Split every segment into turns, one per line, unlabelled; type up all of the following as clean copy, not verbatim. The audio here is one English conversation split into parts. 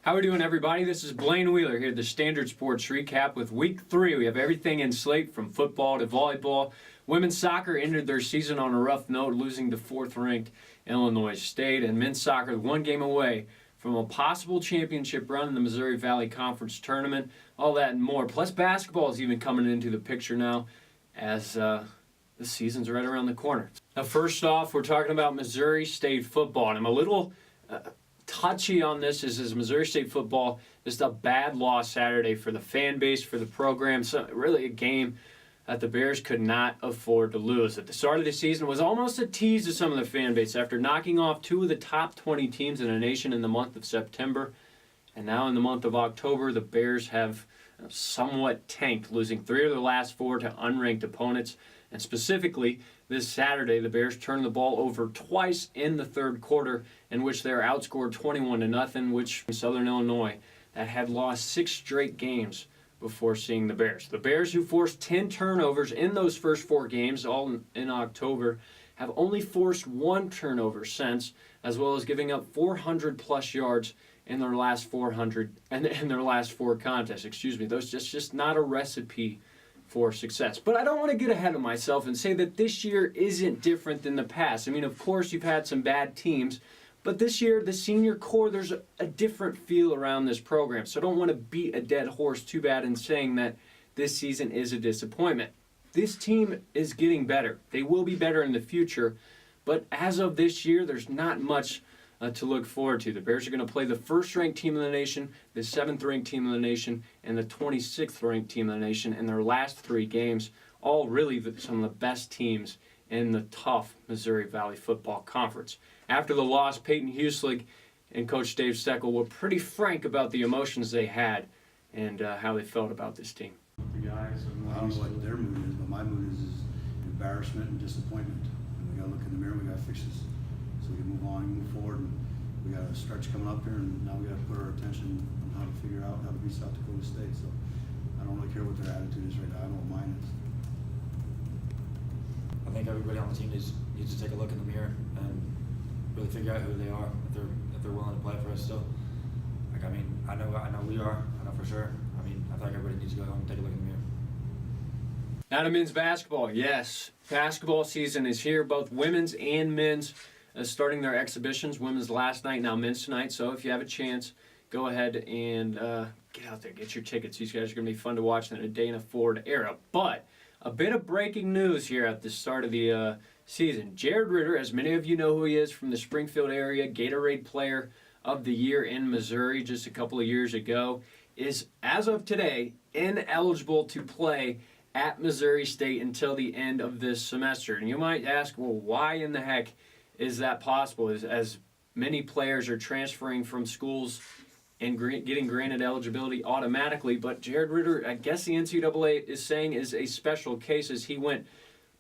How we doing, everybody? This is Blaine Wheeler here at the Standard Sports Recap with Week 3. We have everything in slate from football to volleyball. Women's soccer ended their season on a rough note, losing to 4th-ranked Illinois State. And men's soccer, one game away from a possible championship run in the Missouri Valley Conference Tournament. All that and more. Plus, basketball is even coming into the picture now as the season's right around the corner. Now, first off, we're talking about Missouri State football. And I'm a little touchy on this is Missouri State football. Just a bad loss Saturday for the fan base, for the program. So really a game that the Bears could not afford to lose. At the start of the season was almost a tease to some of the fan base after knocking off 2 of the top 20 teams in the nation in the month of September. And now in the month of October, the Bears have somewhat tanked, losing 3 of their last 4 to unranked opponents. And specifically, this Saturday, the Bears turned the ball over twice in the third quarter, in which they were outscored 21-0, which Southern Illinois that had lost 6 straight games before seeing the Bears. The Bears, who forced 10 turnovers in those first 4 games, all in October, have only forced 1 turnover since, as well as giving up 400-plus yards in their last 400 and in their last 4 contests. Those just not a recipe for success. But I don't want to get ahead of myself and say that this year isn't different than the past. I mean, of course, you've had some bad teams, but this year, the senior core, there's a different feel around this program. So I don't want to beat a dead horse too bad in saying that this season is a disappointment. This team is getting better. They will be better in the future, but as of this year, there's not much to look forward to. The Bears are going to play the 1st-ranked team in the nation, the 7th-ranked team in the nation, and the 26th-ranked team in the nation in their last 3 games, all really some of the best teams in the tough Missouri Valley Football Conference. After the loss, Peyton Huselig and Coach Dave Steckel were pretty frank about the emotions they had and how they felt about this team.
The guys, I don't know what their mood is, but my mood is embarrassment and disappointment. And we got to look in the mirror, we got to fix this so we can move on and move forward. And we got a stretch coming up here, and now we got to put our attention on how to figure out how to beat South Dakota State. So I don't really care what their attitude is right now. I know what mine is.
I think everybody on the team needs to take a look in the mirror and really figure out who they are, if they're willing to play for us still. Like, I mean, I know we are. I know for sure. I mean, I think everybody needs to go home and take a look in the mirror.
Now to men's basketball. Yes, basketball season is here. Both women's and men's starting their exhibitions. Women's last night, now men's tonight. So if you have a chance, go ahead and get out there, get your tickets. These guys are going to be fun to watch in a Dana Ford era. But a bit of breaking news here at the start of the season. Jared Ritter, as many of you know who he is from the Springfield area, Gatorade Player of the Year in Missouri just a couple of years ago, is, as of today, ineligible to play at Missouri State until the end of this semester. And you might ask, well, why in the heck is that possible? As many players are transferring from schools and getting granted eligibility automatically, but Jared Ritter, I guess the NCAA is saying, is a special case as he went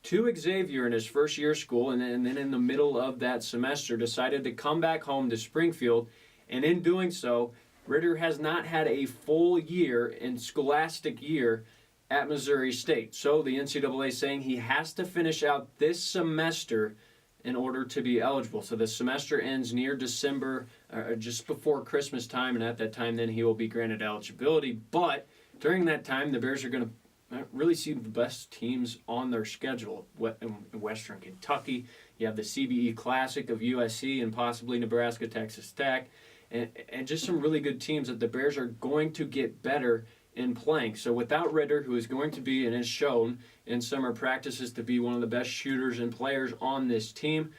to Xavier in his first year of school, and then in the middle of that semester decided to come back home to Springfield, and in doing so, Ritter has not had a full year in scholastic year at Missouri State. So the NCAA is saying he has to finish out this semester in order to be eligible. So the semester ends near December, just before Christmas time, and at that time then he will be granted eligibility. But during that time, the Bears are going to really see the best teams on their schedule. In Western Kentucky, you have the CBE Classic of USC and possibly Nebraska, Texas Tech, and just some really good teams that the Bears are going to get better in playing. So without Ritter, who is going to be and is shown in summer practices to be one of the best shooters and players on this team,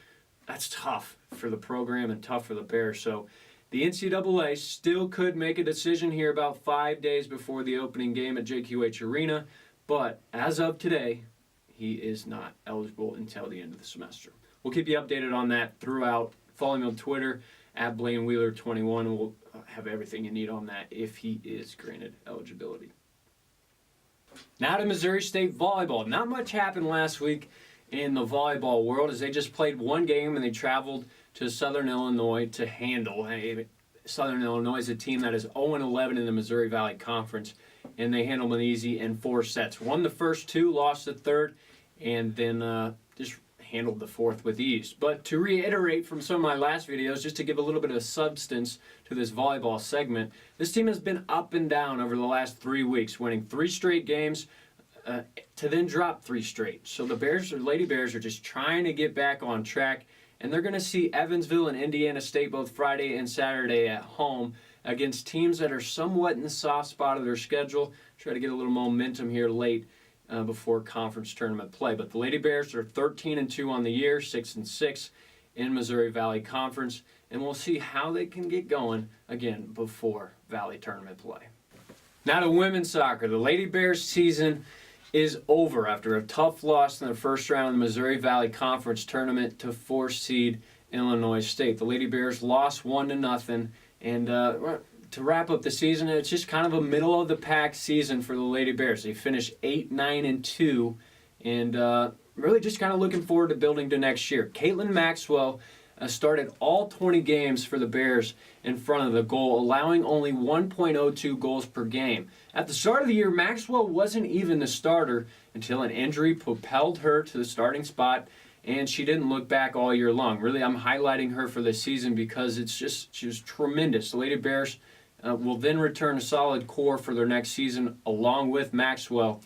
that's tough for the program and tough for the Bears. So the NCAA still could make a decision here about 5 days before the opening game at JQH Arena, but as of today, he is not eligible until the end of the semester. We'll keep you updated on that throughout. Follow me on Twitter at Blaine Wheeler 21, and we'll have everything you need on that if he is granted eligibility. Now to Missouri State volleyball. Not much happened last week in the volleyball world as they just played one game and they traveled to Southern Illinois to handle. Southern Illinois is a team that is 0-11 in the Missouri Valley Conference, and they handled them easy in 4 sets. Won the first 2, lost the third, and then just handled the fourth with ease. But to reiterate from some of my last videos, just to give a little bit of substance to this volleyball segment, this team has been up and down over the last 3 weeks, winning 3 straight games to then drop 3 straight. So the Lady Bears are just trying to get back on track, and they're going to see Evansville and Indiana State both Friday and Saturday at home against teams that are somewhat in the soft spot of their schedule. Try to get a little momentum here late before conference tournament play. But the Lady Bears are 13-2 on the year, 6-6 in Missouri Valley Conference, and we'll see how they can get going again before Valley tournament play. Now to women's soccer. The Lady Bears season is over after a tough loss in the first round of the Missouri Valley Conference tournament to 4-seed Illinois State. The Lady Bears lost 1-0, and to wrap up the season, it's just kind of a middle-of-the-pack season for the Lady Bears. They finished 8-9-2, and really just kind of looking forward to building to next year. Caitlin Maxwell started all 20 games for the Bears in front of the goal, allowing only 1.02 goals per game. At the start of the year, Maxwell wasn't even the starter until an injury propelled her to the starting spot, and she didn't look back all year long. Really, I'm highlighting her for the season because she was tremendous. The Lady Bears will then return a solid core for their next season along with Maxwell.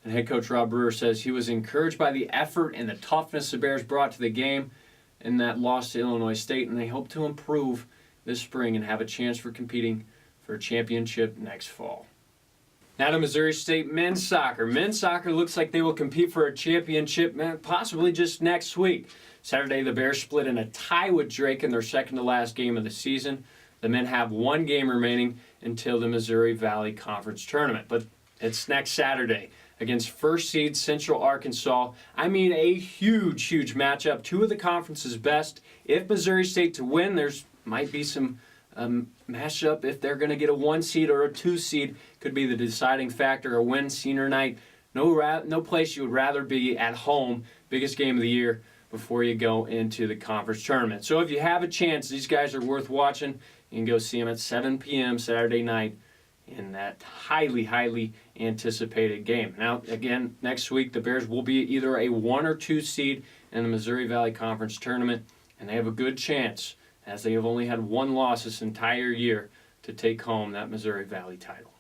And head coach Rob Brewer says he was encouraged by the effort and the toughness the Bears brought to the game in that loss to Illinois State, and they hope to improve this spring and have a chance for competing for a championship next fall. Now to Missouri State men's soccer. Men's soccer looks like they will compete for a championship possibly just next week. Saturday, the Bears split in a tie with Drake in their second-to-last game of the season. The men have 1 game remaining until the Missouri Valley Conference tournament, but it's next Saturday against first seed Central Arkansas. I mean, a huge, huge matchup. 2 of the conference's best. If Missouri State to win, there's might be some matchup. If they're going to get a 1 seed or a 2 seed, could be the deciding factor. A win senior night. No place you would rather be at home. Biggest game of the year before you go into the conference tournament. So if you have a chance, these guys are worth watching. You can go see them at 7 p.m. Saturday night in that highly, highly anticipated game. Now, again, next week, the Bears will be either a 1 or 2 seed in the Missouri Valley Conference tournament, and they have a good chance, as they have only had 1 loss this entire year, to take home that Missouri Valley title.